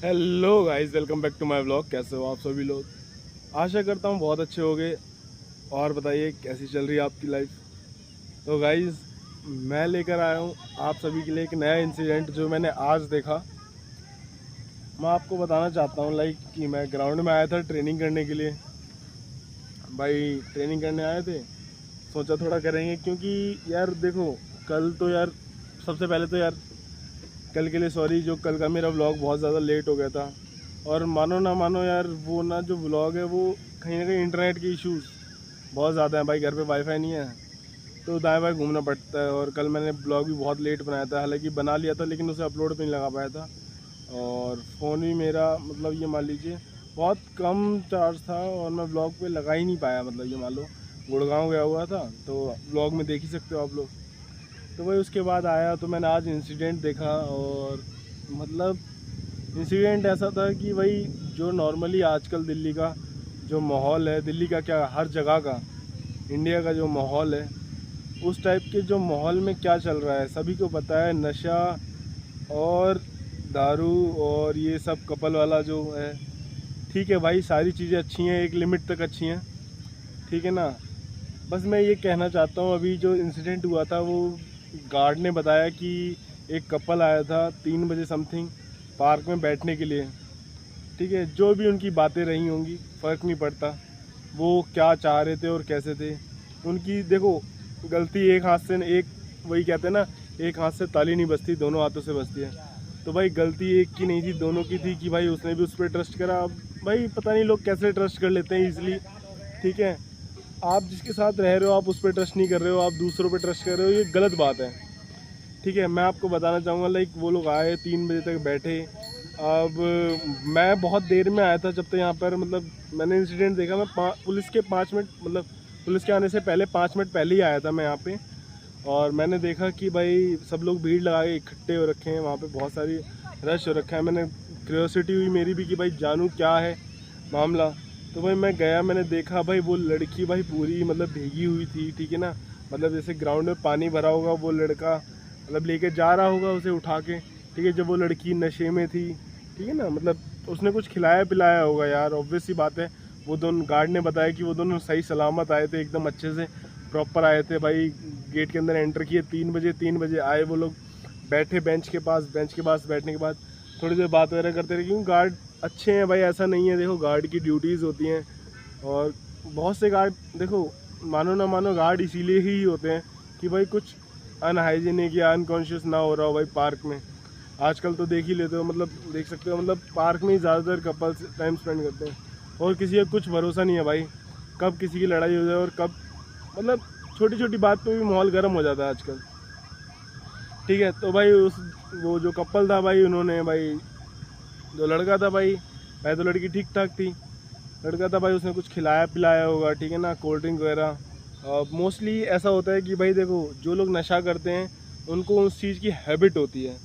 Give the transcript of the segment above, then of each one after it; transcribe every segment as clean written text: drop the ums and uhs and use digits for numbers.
Hello guys, welcome back to my vlog. कैसे हो आप सभी लोग? आशा करता हूँ बहुत अच्छे होगे। और बताइए कैसी चल रही है आपकी लाइफ। तो गाइस, मैं लेकर आया हूँ आप सभी के लिए एक नया इंसिडेंट जो मैंने आज देखा। मैं आपको बताना चाहता हूँ कि मैं ग्राउंड में आया था ट्रेनिंग करने के लिए। भाई ट्रेनिंग करने आए थे, सोचा थोड़ा करेंगे, क्योंकि यार देखो, कल तो यार सबसे पहले तो यार कल के लिए सॉरी, जो कल का मेरा व्लॉग बहुत ज़्यादा लेट हो गया था। और मानो ना मानो यार, वो ना जो व्लॉग है वो कहीं ना कहीं इंटरनेट के इश्यूज़ बहुत ज़्यादा हैं। भाई घर पे वाईफाई नहीं है तो दाएं बाएं घूमना पड़ता है। और कल मैंने ब्लॉग भी बहुत लेट बनाया था, हालांकि बना लिया था लेकिन उसे अपलोड पे नहीं लगा पाया था। और फ़ोन भी मेरा मतलब ये मान लीजिए बहुत कम चार्ज था और मैं ब्लॉग पे लगा ही नहीं पाया। मतलब ये मान लो गुड़गांव गया हुआ था, तो ब्लॉग में देख ही सकते हो आप लोग। तो भाई उसके बाद आया तो मैंने आज इंसिडेंट देखा। और मतलब इंसिडेंट ऐसा था कि भाई जो नॉर्मली आजकल दिल्ली का जो माहौल है, दिल्ली का क्या हर जगह का, इंडिया का जो माहौल है, उस टाइप के जो माहौल में क्या चल रहा है सभी को पता है। नशा और दारू और ये सब कपल वाला जो है, ठीक है भाई, सारी चीज़ें अच्छी हैं, एक लिमिट तक अच्छी हैं, ठीक है ना। बस मैं ये कहना चाहता हूँ, अभी जो इंसिडेंट हुआ था वो गार्ड ने बताया कि एक कपल आया था 3 बजे समथिंग पार्क में बैठने के लिए। ठीक है, जो भी उनकी बातें रही होंगी फ़र्क नहीं पड़ता, वो क्या चाह रहे थे और कैसे थे। उनकी देखो गलती एक हाथ से एक, वही कहते हैं ना, एक हाथ से ताली नहीं बजती, दोनों हाथों से बजती है। तो भाई गलती एक की नहीं थी, दोनों की थी कि भाई उसने भी उस पर ट्रस्ट करा। अब भाई पता नहीं लोग कैसे ट्रस्ट कर लेते हैं ईजिली। ठीक है, आप जिसके साथ रह रहे हो आप उस पर ट्रस्ट नहीं कर रहे हो, आप दूसरों पर ट्रस्ट कर रहे हो, ये गलत बात है। ठीक है, मैं आपको बताना चाहूँगा वो लोग आए 3 बजे तक बैठे। अब मैं बहुत देर में आया था, जब तक यहाँ पर मतलब मैंने इंसिडेंट देखा। मैं पुलिस के 5 मिनट मतलब पुलिस के आने से पहले 5 मिनट पहले ही आया था मैं यहाँ पे। और मैंने देखा कि भाई सब लोग भीड़ लगा के इकट्ठे हो रखे हैं वहाँ पे, बहुत सारी रश हो रखा है। मैंने क्यूरियोसिटी हुई मेरी भी कि भाई जानूँ क्या है मामला। तो भाई मैं गया, मैंने देखा भाई वो लड़की भाई पूरी मतलब भीगी हुई थी। ठीक है ना, मतलब जैसे ग्राउंड में पानी भरा होगा, वो लड़का मतलब लेके जा रहा होगा उसे उठा के। ठीक है, जब वो लड़की नशे में थी, ठीक है ना, मतलब उसने कुछ खिलाया पिलाया होगा यार, ऑब्वियस सी बात है। वो दोनों गार्ड ने बताया कि वो दोनों सही सलामत आए थे, एकदम अच्छे से प्रॉपर आए थे भाई। गेट के अंदर एंटर किए 3 बजे आए वो लोग, बैठे बेंच के पास बैठने के बाद थोड़ी देर बात वगैरह करते रहे, क्योंकि गार्ड अच्छे हैं भाई, ऐसा नहीं है। देखो गार्ड की ड्यूटीज़ होती हैं, और बहुत से गार्ड देखो, मानो ना मानो गार्ड इसीलिए ही होते हैं कि भाई कुछ अनहाइजीनिक या अनकॉन्शियस ना हो रहा हो भाई पार्क में। आजकल तो देख ही लेते हो, मतलब देख सकते हो, मतलब पार्क में ही ज़्यादातर कपल्स टाइम स्पेंड करते हैं। और किसी का कुछ भरोसा नहीं है भाई, कब किसी की लड़ाई हो जाए और कब, मतलब छोटी छोटी बात पे भी माहौल गर्म हो जाता है आजकल। ठीक है, तो भाई वो जो कपल था भाई, उन्होंने भाई, जो लड़का था भाई, पहले तो लड़की ठीक ठाक थी, लड़का था भाई उसने कुछ खिलाया पिलाया होगा, ठीक है ना, कोल्ड ड्रिंक वगैरह। मोस्टली ऐसा होता है कि भाई देखो, जो लोग नशा करते हैं उनको उस चीज़ की हैबिट होती है।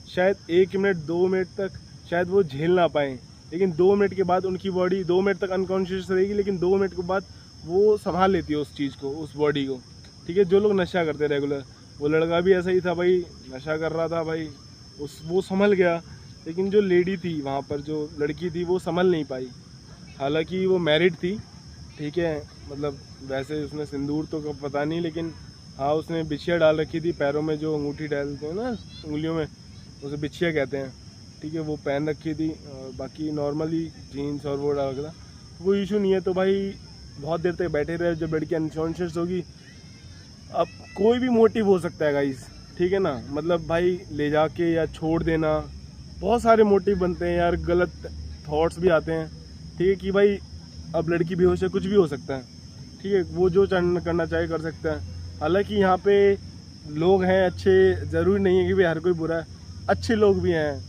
शायद 1 मिनट 2 मिनट तक शायद वो झेल ना पाएँ, लेकिन 2 मिनट के बाद उनकी बॉडी 2 मिनट तक अनकॉन्शियस रहेगी, लेकिन 2 मिनट के बाद वो संभाल लेती है उस चीज़ को, उस बॉडी को। ठीक है, जो लोग नशा करते हैं रेगुलर, वो लड़का भी ऐसा ही था भाई, नशा कर रहा था भाई, वो संभल गया। लेकिन जो लेडी थी वहाँ पर, जो लड़की थी, वो संभल नहीं पाई। हालांकि वो मैरिड थी, ठीक है, मतलब वैसे उसने सिंदूर तो पता नहीं, लेकिन हाँ उसने बिछिया डाल रखी थी पैरों में, जो अंगूठी डालते हैं ना उंगलियों में, उसे बिछिया कहते हैं। ठीक है, वो पहन रखी थी, और बाकी नॉर्मली जीन्स और वो डाल रखा था, वो इशू नहीं है। तो भाई बहुत देर तक बैठे रहे, जब लड़की अनकॉन्शियस होगी, अब कोई भी मोटिव हो सकता है गाइस, ठीक है ना, मतलब भाई ले जाके या छोड़ देना, बहुत सारे मोटिव बनते हैं यार, गलत थॉट्स भी आते हैं। ठीक है कि भाई अब लड़की बेहोश है, कुछ भी हो सकता है। ठीक है, वो जो करना चाहे कर सकता है। हालांकि यहाँ पे लोग हैं अच्छे, ज़रूरी नहीं है कि भाई हर कोई बुरा है, अच्छे लोग भी हैं।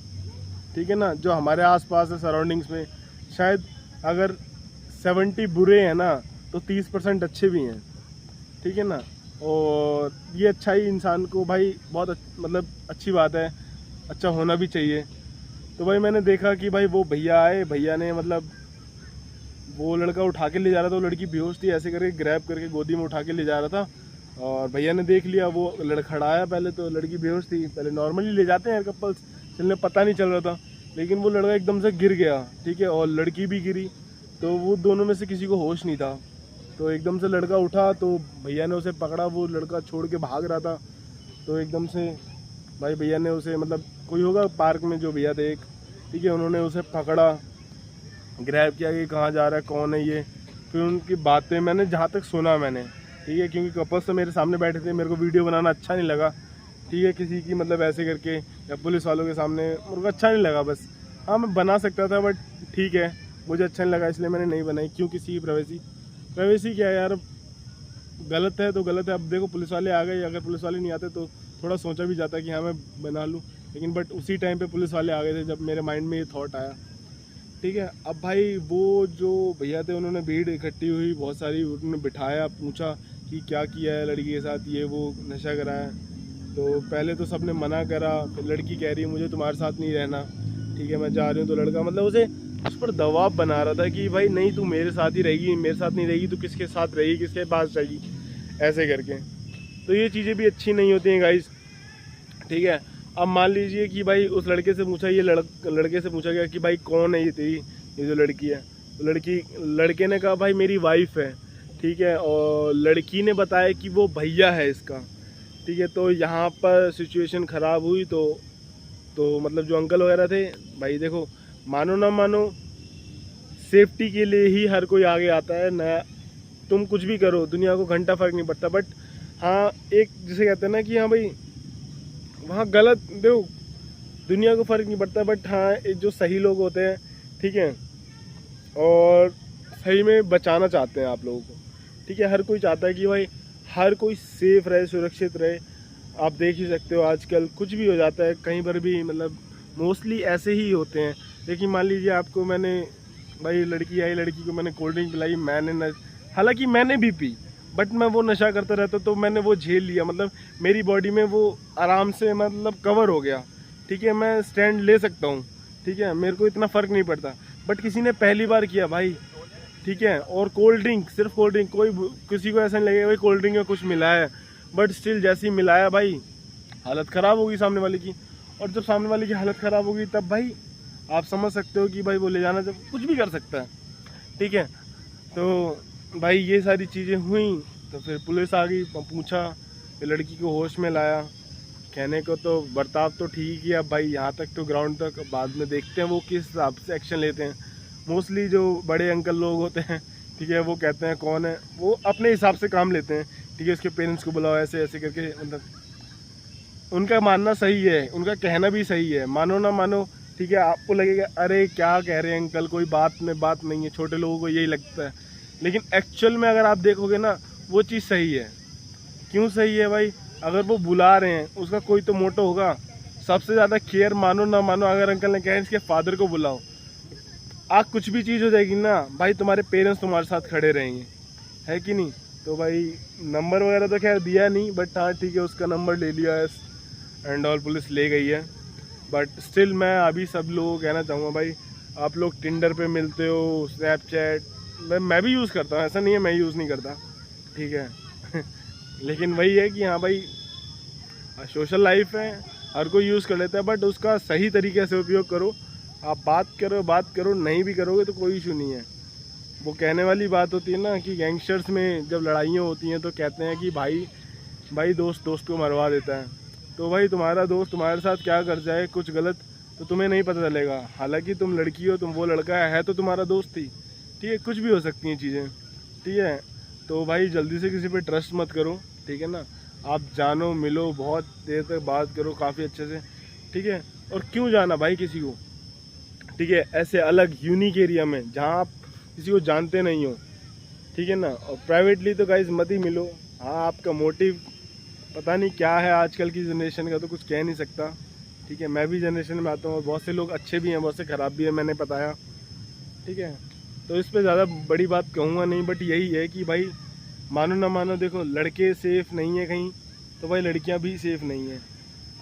ठीक है ना, जो हमारे आसपास है सराउंडिंग्स में, शायद अगर 70 बुरे हैं ना, तो 30% अच्छे भी हैं। ठीक है ना, और ये अच्छाई इंसान को भाई बहुत मतलब अच्छी बात है, अच्छा होना भी चाहिए। तो भाई मैंने देखा कि भाई वो भैया आए, भैया ने मतलब वो लड़का उठा के ले जा रहा था, वो लड़की बेहोश थी, ऐसे करके ग्रैब करके गोदी में उठा के ले जा रहा था। और भैया ने देख लिया, वो लड़खड़ाया, पहले तो लड़की बेहोश थी, पहले नॉर्मली ले जाते हैं कपल्स, चलने पता नहीं चल रहा था, लेकिन वो लड़का एकदम से गिर गया, ठीक है, और लड़की भी गिरी। तो वो दोनों में से किसी को होश नहीं था। तो एकदम से लड़का उठा तो भैया ने उसे पकड़ा, वो लड़का छोड़ के भाग रहा था। तो एकदम से भाई भैया ने उसे, मतलब कोई होगा पार्क में जो भैया थे एक, ठीक है, उन्होंने उसे पकड़ा, ग्रैब किया कि कहाँ जा रहा है, कौन है ये। फिर उनकी बातें मैंने जहाँ तक सुना मैंने, ठीक है, क्योंकि कपल्स तो मेरे सामने बैठे थे, मेरे को वीडियो बनाना अच्छा नहीं लगा, ठीक है, किसी की मतलब ऐसे करके या पुलिस वालों के सामने मेरे को अच्छा नहीं लगा। बस हाँ मैं बना सकता था बट ठीक है, मुझे अच्छा नहीं लगा इसलिए मैंने नहीं बनाई। क्यों किसी की प्राइवेसी क्या है यार, गलत है तो गलत है। अब देखो पुलिस वाले आ गए, अगर पुलिस वाले नहीं आते तो थोड़ा सोचा भी जाता कि हाँ मैं बना लूँ, लेकिन बट उसी टाइम पे पुलिस वाले आ गए थे जब मेरे माइंड में ये थॉट आया, ठीक है। अब भाई वो जो भैया थे उन्होंने भीड़ इकट्ठी हुई बहुत सारी, उन्होंने बिठाया, पूछा कि क्या किया है लड़की के साथ, ये वो नशा कराया। तो पहले तो सबने मना करा, फिर लड़की कह रही है मुझे तुम्हारे साथ नहीं रहना, ठीक है, मैं जा रही हूँ। तो लड़का मतलब उसे उस पर दबाव बना रहा था कि भाई नहीं तू मेरे साथ ही रहेगी, मेरे साथ नहीं रहेगी तो किसके साथ रहेगी, किसके पास जाएगी, ऐसे करके। तो ये चीज़ें भी अच्छी नहीं होती हैं गाइस, ठीक है। अब मान लीजिए कि भाई उस लड़के से पूछा, ये लड़के से पूछा गया कि भाई कौन है ये तेरी, ये जो लड़की है। तो लड़के ने कहा भाई मेरी वाइफ है, ठीक है, और लड़की ने बताया कि वो भैया है इसका, ठीक है। तो यहाँ पर सिचुएशन ख़राब हुई। तो मतलब जो अंकल वगैरह थे, भाई देखो मानो ना मानो सेफ्टी के लिए ही हर कोई आगे आता है ना। तुम कुछ भी करो, दुनिया को घंटा फर्क नहीं पड़ता, बट हाँ एक जिसे कहते हैं ना कि हाँ भाई वहाँ गलत, देखो दुनिया को फ़र्क नहीं पड़ता, बट हाँ जो सही लोग होते हैं, ठीक है, और सही में बचाना चाहते हैं आप लोगों को, ठीक है। हर कोई चाहता है कि भाई हर कोई सेफ रहे, सुरक्षित रहे। आप देख ही सकते हो आजकल कुछ भी हो जाता है कहीं पर भी, मतलब मोस्टली ऐसे ही होते हैं। लेकिन मान लीजिए आपको मैंने, भाई लड़की आई, लड़की को मैंने कोल्ड ड्रिंक पिलाई, हालांकि मैंने भी पी, बट मैं वो नशा करता रहता तो मैंने वो झेल लिया, मतलब मेरी बॉडी में वो आराम से मतलब कवर हो गया, ठीक है, मैं स्टैंड ले सकता हूँ, ठीक है, मेरे को इतना फ़र्क नहीं पड़ता। बट किसी ने पहली बार किया भाई, ठीक है, और कोल्ड ड्रिंक, सिर्फ कोल्ड ड्रिंक, कोई किसी को ऐसा नहीं लगेगा भाई कोल्ड ड्रिंक में कुछ मिलाया है, बट स्टिल जैसे ही मिलाया भाई हालत ख़राब होगी सामने वाले की। और जब सामने वाले की हालत ख़राब होगी तब भाई आप समझ सकते हो कि भाई वो ले जाना जब कुछ भी कर सकता है, ठीक है। तो भाई ये सारी चीज़ें हुई, तो फिर पुलिस आ गई, पूछा, फिर लड़की को होश में लाया। कहने को तो बर्ताव तो ठीक ही है भाई, यहाँ तक तो ग्राउंड तक, बाद में देखते हैं वो किस हिसाब से एक्शन लेते हैं। मोस्टली जो बड़े अंकल लोग होते हैं, ठीक है, वो कहते हैं कौन है, वो अपने हिसाब से काम लेते हैं, ठीक है, उसके पेरेंट्स को बुलाओ ऐसे ऐसे करके, मतलब उनका मानना सही है, उनका कहना भी सही है, मानो ना मानो, ठीक है। आपको लगेगा अरे क्या कह रहे हैं अंकल, कोई बात नहीं है, छोटे लोगों को यही लगता है, लेकिन एक्चुअल में अगर आप देखोगे ना वो चीज़ सही है। क्यों सही है भाई, अगर वो बुला रहे हैं उसका कोई तो मोटो होगा। सबसे ज़्यादा केयर मानो ना मानो, अगर अंकल ने कहा इसके फादर को बुलाओ, आज कुछ भी चीज़ हो जाएगी ना भाई, तुम्हारे पेरेंट्स तुम्हारे साथ खड़े रहेंगे, है कि नहीं। तो भाई नंबर वगैरह तो खैर दिया नहीं, बट हाँ ठीक है, उसका नंबर ले लिया है एंड ऑल, पुलिस ले गई है। बट स्टिल मैं अभी सब लोगों को कहना चाहूँगा भाई, आप लोग टिंडर पे मिलते हो, स्नैपचैट, मैं भी यूज़ करता हूँ, ऐसा नहीं है मैं यूज़ नहीं करता, ठीक है लेकिन वही है कि हाँ भाई सोशल लाइफ है, हर कोई यूज़ कर लेता है, बट उसका सही तरीके से उपयोग करो। आप बात करो, नहीं भी करोगे तो कोई इशू नहीं है। वो कहने वाली बात होती है ना कि गैंगस्टर्स में जब लड़ाइयाँ होती हैं तो कहते हैं कि भाई दोस्त को मरवा देता है। तो भाई तुम्हारा दोस्त तुम्हारे साथ क्या कर जाए कुछ गलत तो तुम्हें नहीं पता चलेगा, हालांकि तुम लड़की हो, तुम वो लड़का है तो तुम्हारा दोस्त ही, ठीक है, कुछ भी हो सकती हैं चीज़ें, ठीक है। तो भाई जल्दी से किसी पे ट्रस्ट मत करो, ठीक है ना। आप जानो, मिलो, बहुत देर तक बात करो काफ़ी अच्छे से, ठीक है। और क्यों जाना भाई किसी को, ठीक है, ऐसे अलग यूनिक एरिया में जहाँ आप किसी को जानते नहीं हो, ठीक है ना। और प्राइवेटली तो गाइस मत ही मिलो। हाँ आपका मोटिव पता नहीं क्या है आजकल की जनरेशन का, तो कुछ कह नहीं सकता, ठीक है। मैं भी जनरेशन में आता हूँ और बहुत से लोग अच्छे भी हैं, बहुत से ख़राब भी हैं, मैंने बताया, ठीक है। तो इस पर ज़्यादा बड़ी बात कहूँगा नहीं, बट यही है कि भाई मानो ना मानो, देखो लड़के सेफ़ नहीं है कहीं, तो भाई लड़कियाँ भी सेफ़ नहीं हैं।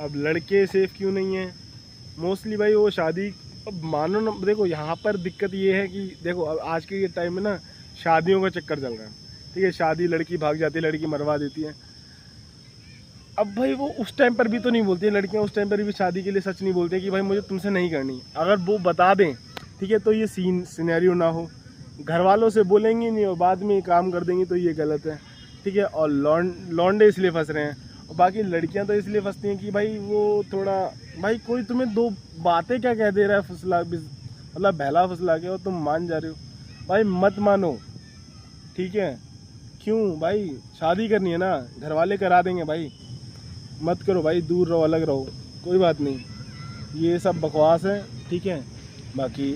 अब लड़के सेफ़ क्यों नहीं हैं, मोस्टली भाई वो शादी, अब मानो ना, देखो यहाँ पर दिक्कत ये है कि देखो अब आज के टाइम में ना शादियों का चक्कर चल रहा है, ठीक है। शादी, लड़की भाग जाती है, लड़की मरवा देती है। अब भाई वो उस टाइम पर भी तो नहीं बोलती है लड़कियां, उस टाइम पर भी शादी के लिए सच नहीं बोलती है कि भाई मुझे तुमसे नहीं करनी। अगर वो बता दें ठीक है तो ये सिनेरियो ना हो, घर वालों से बोलेंगी नहीं और बाद में काम कर देंगी तो ये गलत है, ठीक है। और लौंडे इसलिए फंस रहे हैं, और बाकी लड़कियां तो इसलिए फंसती हैं कि भाई वो थोड़ा, भाई कोई तुम्हें दो बातें क्या कह दे रहा है फुसला, मतलब बहला फुसला के, और तुम मान जा रहे हो। भाई मत मानो, ठीक है। क्यों भाई, शादी करनी है ना, घर वाले करा देंगे भाई, मत करो भाई, दूर रहो, अलग रहो, कोई बात नहीं, ये सब बकवास है, ठीक है। बाकी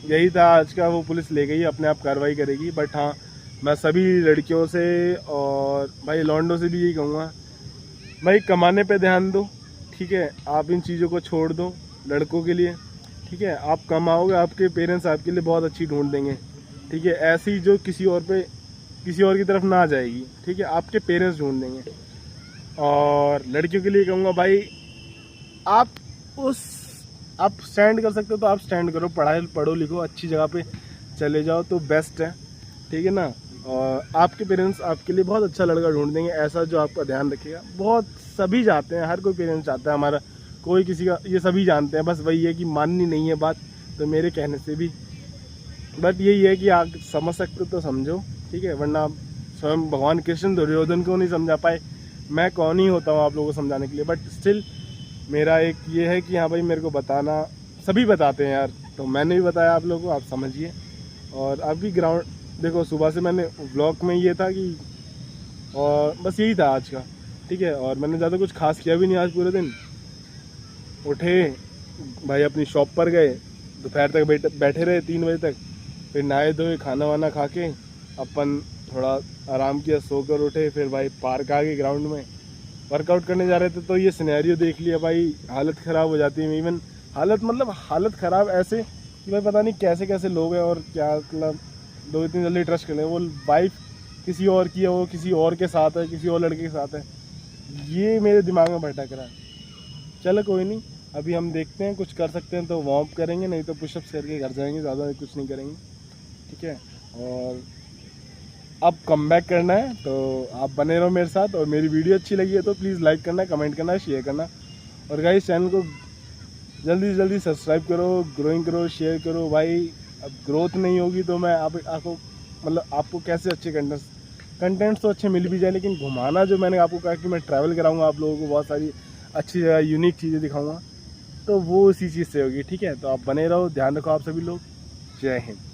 यही था आज का। वो पुलिस ले गई, अपने आप कार्रवाई करेगी। बट हाँ, मैं सभी लड़कियों से और भाई लौंडों से भी यही कहूँगा, भाई कमाने पे ध्यान दो, ठीक है। आप इन चीज़ों को छोड़ दो लड़कों के लिए, ठीक है। आप कमाओगे, आपके पेरेंट्स आपके लिए बहुत अच्छी ढूंढ देंगे, ठीक है। ऐसी जो किसी और की तरफ ना जाएगी, ठीक है, आपके पेरेंट्स ढूंढ देंगे। और लड़कियों के लिए कहूँगा भाई, आप स्टैंड कर सकते हो तो आप स्टैंड करो, पढ़ो लिखो, अच्छी जगह पे चले जाओ तो बेस्ट है, ठीक है ना। और आपके पेरेंट्स आपके लिए बहुत अच्छा लड़का ढूंढ देंगे, ऐसा जो आपका ध्यान रखेगा। बहुत सभी चाहते हैं, हर कोई पेरेंट्स चाहता है हमारा, कोई किसी का, ये सभी जानते हैं, बस वही है कि माननी नहीं है बात, तो मेरे कहने से भी। बट यही है कि आप समझ सकते तो समझो, ठीक है, वरना स्वयं भगवान कृष्ण दुर्योधन को नहीं समझा पाए, मैं कौन ही होता हूँ आप लोगों को समझाने के लिए। बट स्टिल मेरा एक ये है कि हाँ भाई, मेरे को बताना, सभी बताते हैं यार, तो मैंने भी बताया आप लोगों को, आप समझिए। और अभी ग्राउंड देखो, सुबह से मैंने व्लॉग में ये था कि, और बस यही था आज का, ठीक है। और मैंने ज़्यादा कुछ खास किया भी नहीं आज पूरे दिन। उठे भाई, अपनी शॉप पर गए, दोपहर तक बैठे रहे 3 बजे तक, फिर नहाए धोए, खाना वाना खा के अपन थोड़ा आराम किया, सोकर उठे, फिर भाई पार्क आ गए, ग्राउंड में वर्कआउट करने जा रहे थे। तो ये सिनेरियो देख लिया भाई, हालत ख़राब हो जाती है। इवन हालत ख़राब ऐसे कि भाई पता नहीं कैसे कैसे लोग हैं, और क्या मतलब लोग इतनी जल्दी ट्रस्ट कर लें। वो वाइफ किसी और की है, वो किसी और के साथ है, किसी और लड़के के साथ है, ये मेरे दिमाग में भटक रहा है। चलो कोई नहीं, अभी हम देखते हैं, कुछ कर सकते हैं तो वार्म अप करेंगे, नहीं तो पुशअप्स करके घर जाएंगे, ज़्यादा कुछ नहीं करेंगे, ठीक है। और अब कम बैक करना है, तो आप बने रहो मेरे साथ। और मेरी वीडियो अच्छी लगी है तो प्लीज़ लाइक करना, कमेंट करना, शेयर करना। और गाइस, चैनल को जल्दी से जल्दी सब्सक्राइब करो, ग्रोइंग करो, शेयर करो भाई। अब ग्रोथ नहीं होगी तो मैं आपको कैसे अच्छे कंटेंट्स तो अच्छे मिल भी जाए, लेकिन घुमाना जो मैंने आपको कहा कि मैं ट्रैवल कराऊंगा आप लोगों को, बहुत सारी अच्छी जगह, यूनिक चीज़ें दिखाऊंगा, तो वो इसी चीज़ से होगी, ठीक है। तो आप बने रहो, ध्यान रखो आप सभी लोग। जय हिंद।